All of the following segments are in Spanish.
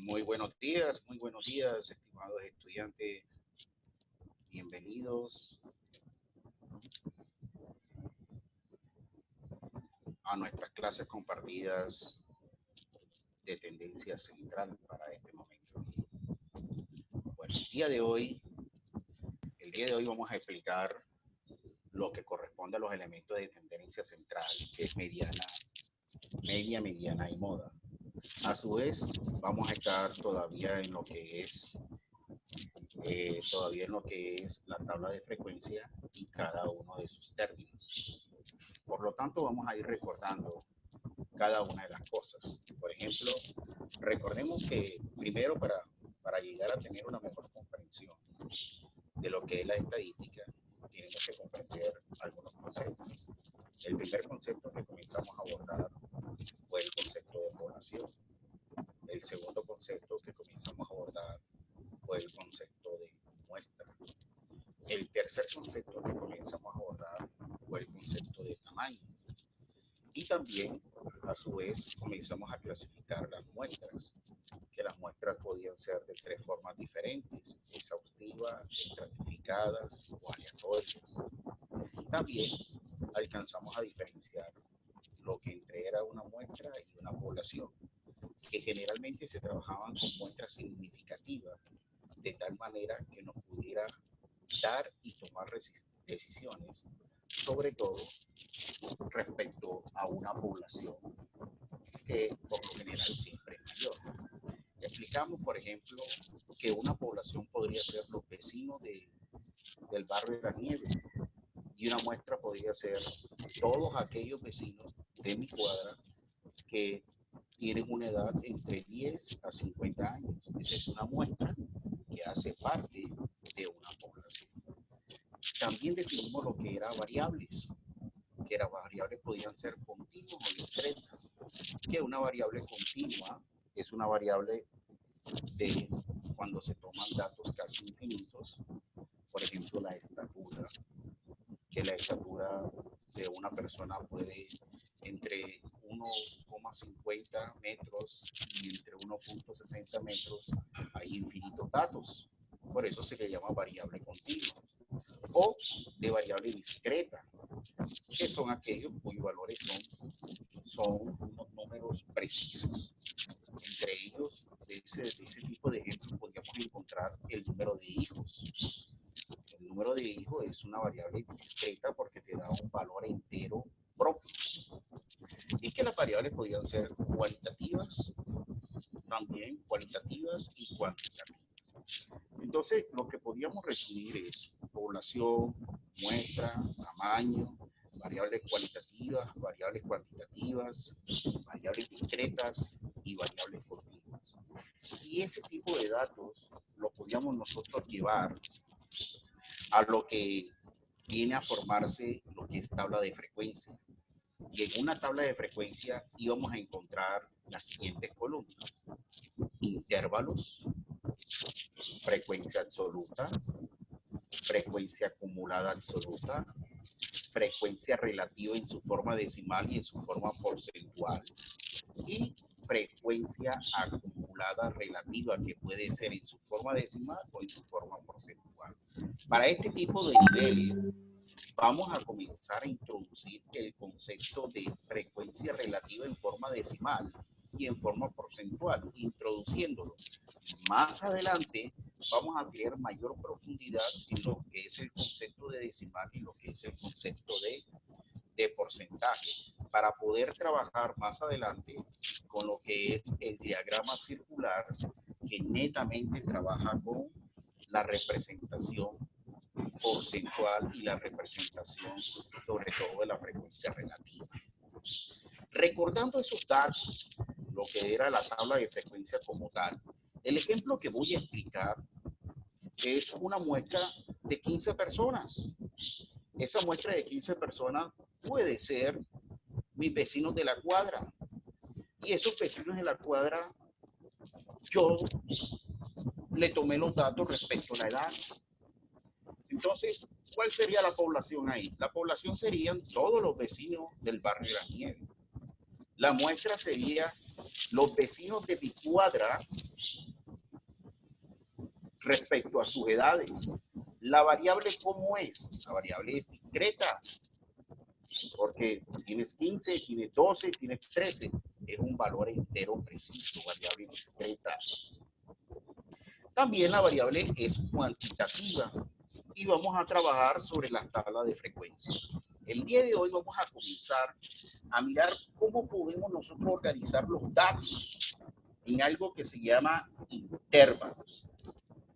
Muy buenos días, estimados estudiantes. Bienvenidos a nuestras clases compartidas de tendencia central para este momento. Bueno, el día de hoy vamos a explicar lo que corresponde a los elementos de tendencia central, que es mediana, media, mediana y moda. A su vez, vamos a estar todavía en lo que es la tabla de frecuencia y cada uno de sus términos. Por lo tanto, vamos a ir recordando cada una de las cosas. Por ejemplo, recordemos que primero para llegar a tener una mejor comprensión de lo que es la estadística, tenemos que comprender algunos conceptos. El primer concepto que comenzamos a abordar fue el concepto de población. El segundo concepto que comenzamos a abordar fue el concepto de muestra. El tercer concepto que comenzamos a abordar fue el concepto de tamaño. Y también, a su vez, comenzamos a clasificar las muestras, que las muestras podían ser de tres formas diferentes: exhaustivas, estratificadas o aleatorias. También alcanzamos a diferenciar lo que entre era una muestra y una población, que generalmente se trabajaban con muestras significativas, de tal manera que nos pudiera dar y tomar decisiones, sobre todo respecto a una población que por lo general siempre es mayor. Explicamos, por ejemplo, que una población podría ser los vecinos del barrio de la Nieve, y una muestra podría ser todos aquellos vecinos de mi cuadra que tienen una edad entre 10 a 50 años. Esa es una muestra que hace parte de una población. También definimos lo que eran variables, que las variables podían ser continuas o discretas, que una variable continua es una variable de cuando se toman datos casi infinitos, por ejemplo la estatura, que la estatura de una persona puede entre 1,50 metros y entre 1,60 metros, hay infinitos datos, por eso se le llama variable continua, o de variable discreta, que son aquellos cuyos valores son unos números precisos. Entre ellos, de ese tipo de ejemplos, podríamos encontrar el número de hijos. El número de hijos es una variable discreta porque te da un valor entero propio. Y que las variables podían ser cualitativas, también cualitativas y cuantitativas. Entonces, lo que podríamos resumir es población, muestra, tamaño, variables cualitativas, variables cuantitativas, variables discretas y variables continuas. Y ese tipo de datos lo podríamos nosotros llevar a lo que viene a formarse lo que es tabla de frecuencia. Y en una tabla de frecuencia íbamos a encontrar las siguientes columnas: intervalos, frecuencia absoluta, frecuencia acumulada absoluta, frecuencia relativa en su forma decimal y en su forma porcentual, y frecuencia acumulada relativa, que puede ser en su forma decimal o en su forma porcentual. Para este tipo de niveles vamos a comenzar a introducir el concepto de frecuencia relativa en forma decimal y en forma porcentual, introduciéndolo. Más adelante vamos a tener mayor profundidad en lo que es el concepto de decimal y lo que es el concepto de porcentaje, para poder trabajar más adelante con lo que es el diagrama circular, que netamente trabaja con la representación porcentual y la representación sobre todo de la frecuencia relativa. Recordando esos datos, lo que era la tabla de frecuencia como tal, el ejemplo que voy a explicar es una muestra de 15 personas. Esa muestra de 15 personas puede ser mis vecinos de la cuadra. Y esos vecinos de la cuadra, yo le tomé los datos respecto a la edad. Entonces, ¿cuál sería la población ahí? La población serían todos los vecinos del barrio de la Nieve. La muestra sería los vecinos de mi cuadra respecto a sus edades. La variable, ¿cómo es? La variable es discreta, porque tienes 15, tienes 12, tienes 13. Es un valor entero preciso, variable discreta. También la variable es cuantitativa y vamos a trabajar sobre las tablas de frecuencia. El día de hoy vamos a comenzar a mirar cómo podemos nosotros organizar los datos en algo que se llama intervalos.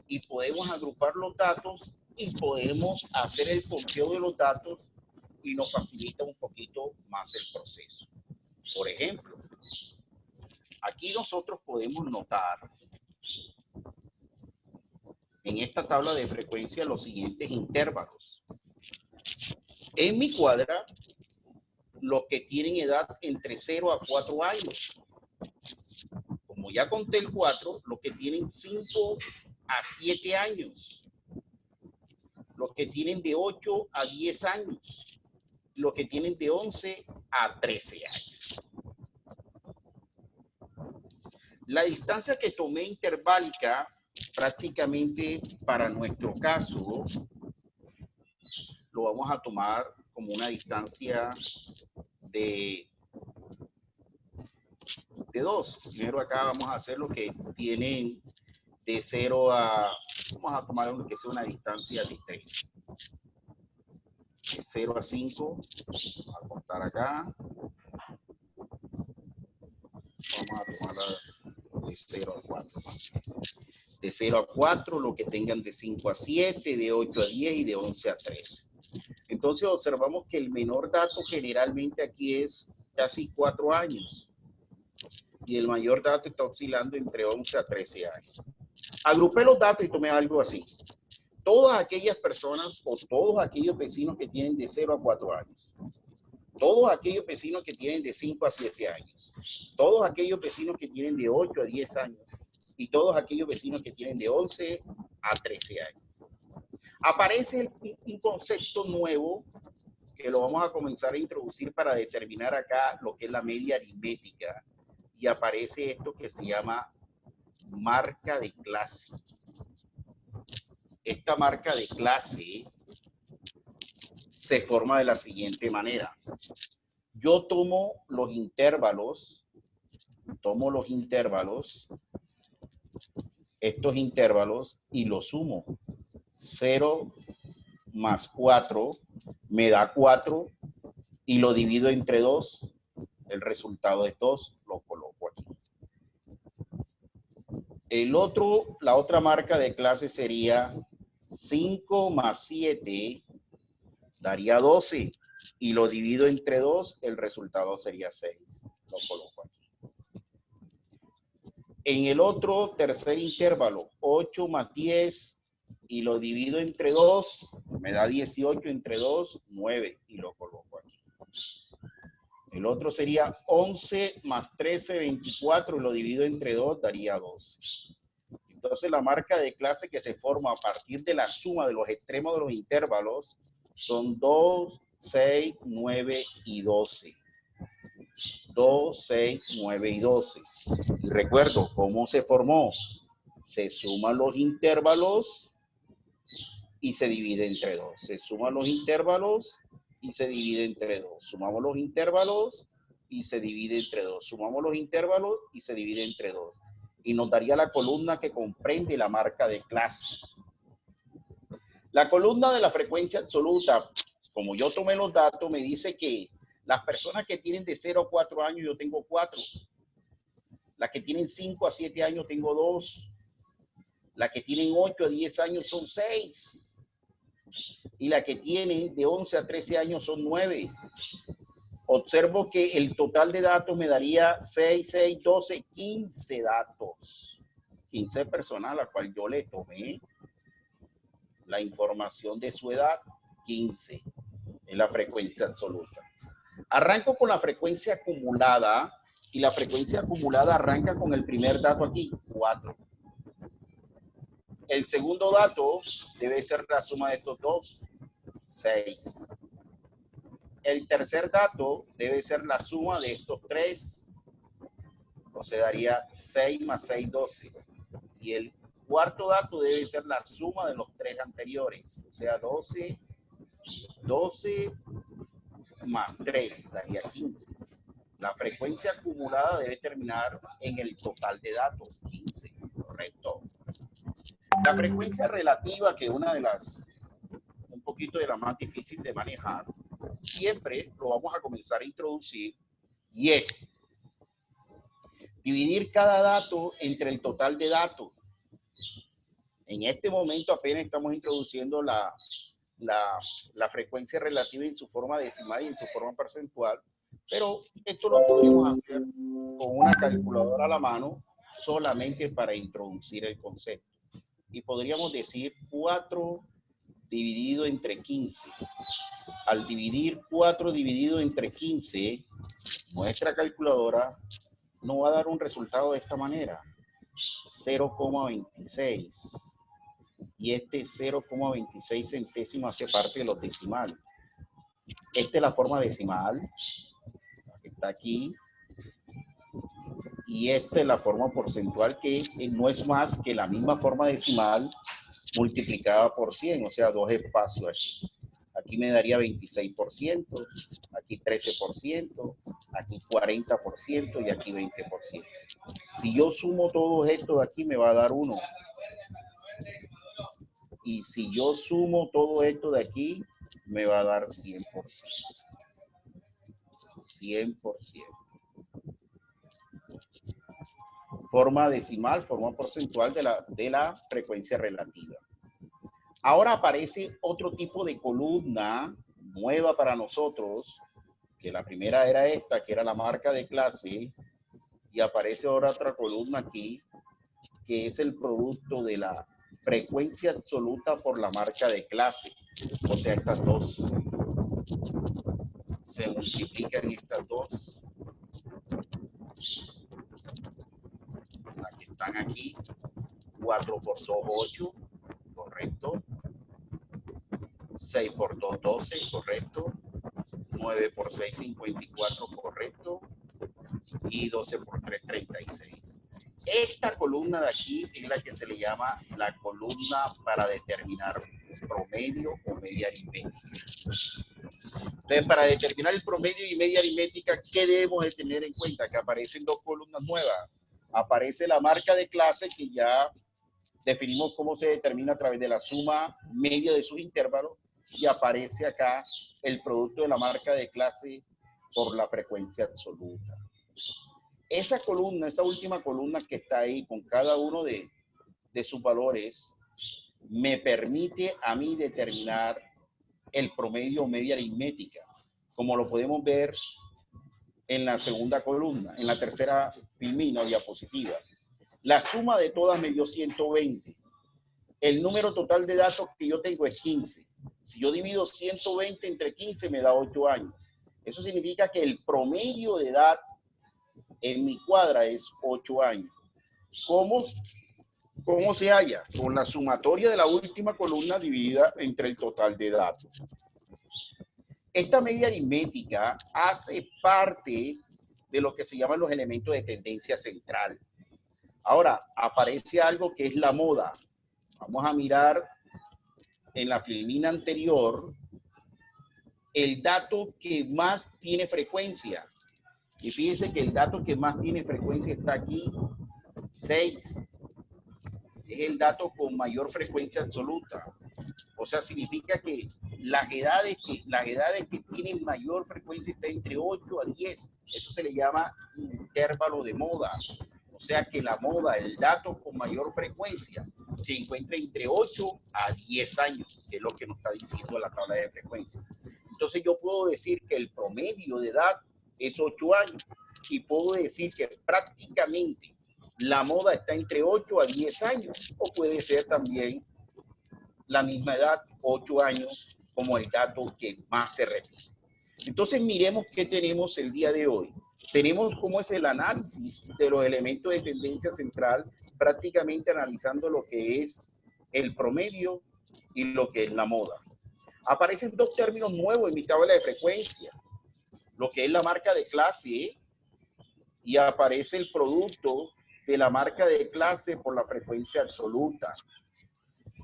Y podemos agrupar los datos y podemos hacer el conteo de los datos y nos facilita un poquito más el proceso. Por ejemplo, aquí nosotros podemos notar en esta tabla de frecuencia los siguientes intervalos. En mi cuadra, los que tienen edad entre 0 a 4 años. Como ya conté el 4, los que tienen 5 a 7 años. Los que tienen de 8 a 10 años. Los que tienen de 11 a 13 años. La distancia que tomé interválica, prácticamente para nuestro caso, lo vamos a tomar como una distancia de 2. Primero acá vamos a hacer lo que tienen de 0 a, vamos a tomar lo que sea una distancia de 3. De 0 a 5, vamos a cortar acá. Vamos a tomarla de 0 a 4. De 0 a 4, lo que tengan de 5 a 7, de 8 a 10 y de 11 a 13. Entonces observamos que el menor dato generalmente aquí es casi 4 años. Y el mayor dato está oscilando entre 11 a 13 años. Agrupé los datos y tomé algo así. Todas aquellas personas o todos aquellos vecinos que tienen de 0 a 4 años. Todos aquellos vecinos que tienen de 5 a 7 años. Todos aquellos vecinos que tienen de 8 a 10 años. Y todos aquellos vecinos que tienen de 11 a 13 años. Aparece un concepto nuevo que lo vamos a comenzar a introducir para determinar acá lo que es la media aritmética. Y aparece esto que se llama marca de clase. Esta marca de clase se forma de la siguiente manera. Yo tomo los intervalos, estos intervalos, y los sumo. 0 más 4 me da 4 y lo divido entre 2. El resultado es 2, lo coloco aquí. La otra marca de clase sería 5 más 7 daría 12 y lo divido entre 2, el resultado sería 6. Lo coloco aquí. En el otro tercer intervalo, 8 más 10 y lo divido entre 2, me da 18 entre 2, 9 y lo coloco aquí. El otro sería 11 más 13, 24 y lo divido entre 2, daría 12. Entonces la marca de clase que se forma a partir de la suma de los extremos de los intervalos son 2, 6, 9 y 12. 2, 6, 9 y 12. Y recuerdo cómo se formó. Se suman los intervalos y se divide entre 2. Se suman los intervalos y se divide entre 2. Sumamos los intervalos y se divide entre 2. Sumamos los intervalos y se divide entre 2. Y nos daría la columna que comprende la marca de clase. La columna de la frecuencia absoluta, como yo tomé los datos, me dice que las personas que tienen de 0 a 4 años, yo tengo 4. Las que tienen 5 a 7 años, tengo 2. Las que tienen 8 a 10 años son 6. Y las que tienen de 11 a 13 años son 9. Observo que el total de datos me daría 6, 6, 12, 15 datos. 15 personas a las cuales yo le tomé la información de su edad, 15. Es la frecuencia absoluta. Arranco con la frecuencia acumulada y la frecuencia acumulada arranca con el primer dato aquí, 4. El segundo dato debe ser la suma de estos dos, 6. El tercer dato debe ser la suma de estos 3. O sea, daría 6 más 6, 12. Y el cuarto dato debe ser la suma de los tres anteriores, o sea, 12 más 3 daría 15. La frecuencia acumulada debe terminar en el total de datos, 15, correcto. La frecuencia relativa, que es una de las, un poquito de la más difícil de manejar, siempre lo vamos a comenzar a introducir y es dividir cada dato entre el total de datos. En este momento apenas estamos introduciendo la frecuencia relativa en su forma decimal y en su forma percentual, pero esto lo podríamos hacer con una calculadora a la mano solamente para introducir el concepto. Y podríamos decir 4 dividido entre 15. Al dividir 4 dividido entre 15, nuestra calculadora nos va a dar un resultado de esta manera, 0,26. Y este 0,26 centésimos hace parte de los decimales. Esta es la forma decimal, que está aquí. Y esta es la forma porcentual, que no es más que la misma forma decimal multiplicada por 100, o sea, 2 espacios aquí. Aquí me daría 26%, aquí 13%, aquí 40% y aquí 20%. Si yo sumo todo esto de aquí me va a dar 1. Y si yo sumo todo esto de aquí, me va a dar 100%. 100%. Forma decimal, forma porcentual de la frecuencia relativa. Ahora aparece otro tipo de columna nueva para nosotros, que la primera era esta, que era la marca de clase, y aparece ahora otra columna aquí, que es el producto de la frecuencia absoluta por la marca de clase. O sea, estas dos se multiplican, estas dos, las que están aquí. 4 por 2, 8, correcto. 6 por 2, 12, correcto. 9 por 6, 54, correcto. Y 12 por 3, 36. Esta columna de aquí es la que se le llama la columna para determinar promedio o media aritmética. Entonces, para determinar el promedio y media aritmética, ¿qué debemos de tener en cuenta? Que aparecen dos columnas nuevas. Aparece la marca de clase, que ya definimos cómo se determina a través de la suma media de sus intervalos, y aparece acá el producto de la marca de clase por la frecuencia absoluta. Esa columna, esa última columna que está ahí con cada uno de sus valores, me permite a mí determinar el promedio o media aritmética, como lo podemos ver en la segunda columna, en la tercera filmina o diapositiva. La suma de todas me dio 120. El número total de datos que yo tengo es 15. Si yo divido 120 entre 15 me da 8 años. Eso significa que el promedio de edad en mi cuadra es 8 años. ¿Cómo se halla? Con la sumatoria de la última columna dividida entre el total de datos. Esta media aritmética hace parte de lo que se llaman los elementos de tendencia central. Ahora, aparece algo que es la moda. Vamos a mirar en la filmina anterior el dato que más tiene frecuencia. Y fíjense que el dato que más tiene frecuencia está aquí, 6. Es el dato con mayor frecuencia absoluta. O sea, significa que las edades que tienen mayor frecuencia está entre 8 a 10. Eso se le llama intervalo de moda. O sea que la moda, el dato con mayor frecuencia, se encuentra entre 8 a 10 años, que es lo que nos está diciendo la tabla de frecuencia. Entonces yo puedo decir que el promedio de edad es 8 años y puedo decir que prácticamente la moda está entre 8 a 10 años, o puede ser también la misma edad, 8 años, como el dato que más se repite. Entonces miremos qué tenemos el día de hoy. Tenemos cómo es el análisis de los elementos de tendencia central, prácticamente analizando lo que es el promedio y lo que es la moda. Aparecen dos términos nuevos en mi tabla de frecuencia, lo que es la marca de clase y aparece el producto de la marca de clase por la frecuencia absoluta,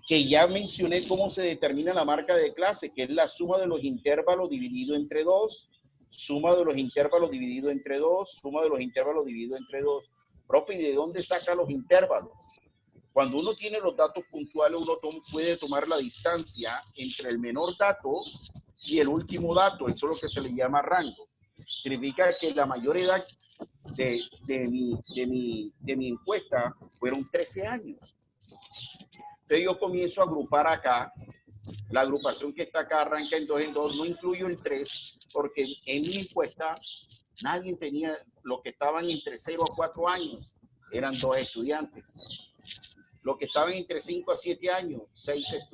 que ya mencioné cómo se determina la marca de clase, que es la suma de los intervalos dividido entre 2, suma de los intervalos dividido entre 2, suma de los intervalos dividido entre 2. Profe, ¿y de dónde saca los intervalos? Cuando uno tiene los datos puntuales, uno puede tomar la distancia entre el menor dato y el último dato. Eso es lo que se le llama rango. Significa que la mayor edad de mi encuesta fueron 13 años. Entonces yo comienzo a agrupar acá. La agrupación que está acá arranca en 2 en 2. No incluyo el 3 porque en mi encuesta nadie tenía, los que estaban entre 0 a 4 años eran 2 estudiantes. Los que estaban entre 5 a 7 años, 6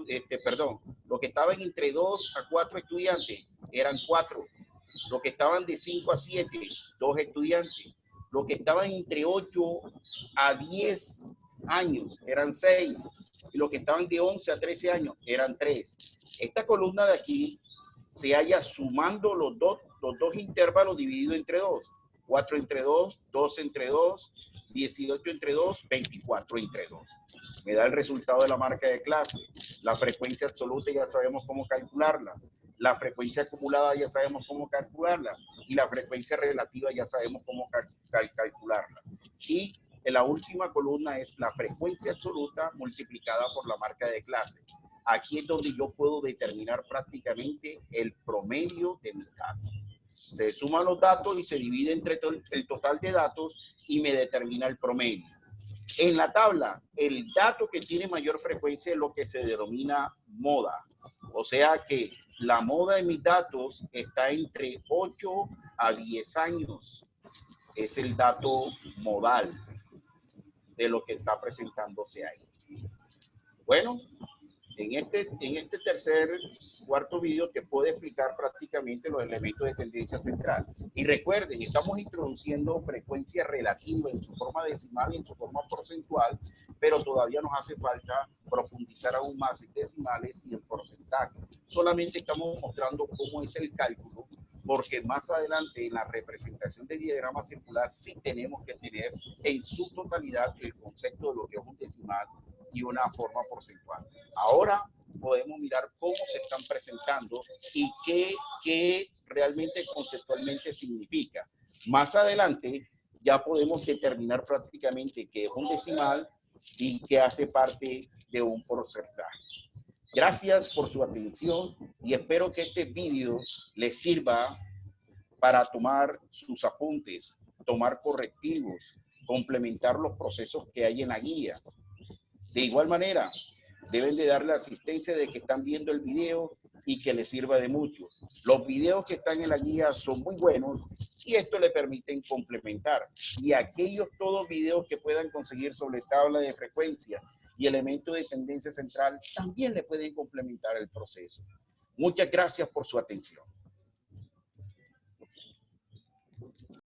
los que estaban entre 2 a 4 estudiantes eran 4. Los que estaban de 5 a 7, 2 estudiantes. Los que estaban entre 8 a 10 años eran 6. Y los que estaban de 11 a 13 años eran 3. Esta columna de aquí se halla sumando los dos intervalos divididos entre 2. 4 entre 2, 2 entre 2, 18 entre 2, 24 entre 2. Me da el resultado de la marca de clase. La frecuencia absoluta ya sabemos cómo calcularla. La frecuencia acumulada ya sabemos cómo calcularla. Y la frecuencia relativa ya sabemos cómo calcularla. Y en la última columna es la frecuencia absoluta multiplicada por la marca de clase. Aquí es donde yo puedo determinar prácticamente el promedio de mis datos. Se suman los datos y se divide entre el total de datos y me determina el promedio. En la tabla, el dato que tiene mayor frecuencia es lo que se denomina moda. O sea que la moda de mis datos está entre 8 a 10 años. Es el dato modal de lo que está presentándose ahí. Bueno, en este cuarto video te puedo explicar prácticamente los elementos de tendencia central. Y recuerden, estamos introduciendo frecuencia relativa en su forma decimal y en su forma porcentual, pero todavía nos hace falta profundizar aún más en decimales y en porcentaje. Solamente estamos mostrando cómo es el cálculo, porque más adelante en la representación de diagrama circular sí tenemos que tener en su totalidad el concepto de lo que es un decimal y una forma porcentual. Ahora podemos mirar cómo se están presentando y qué realmente conceptualmente significa. Más adelante ya podemos determinar prácticamente qué es un decimal y qué hace parte de un porcentaje. Gracias por su atención y espero que este video les sirva para tomar sus apuntes, tomar correctivos, complementar los procesos que hay en la guía. De igual manera, deben de darle asistencia de que están viendo el video y que les sirva de mucho. Los videos que están en la guía son muy buenos y esto le permiten complementar. Y aquellos todos videos que puedan conseguir sobre tabla de frecuencia y elementos de tendencia central también le pueden complementar el proceso. Muchas gracias por su atención.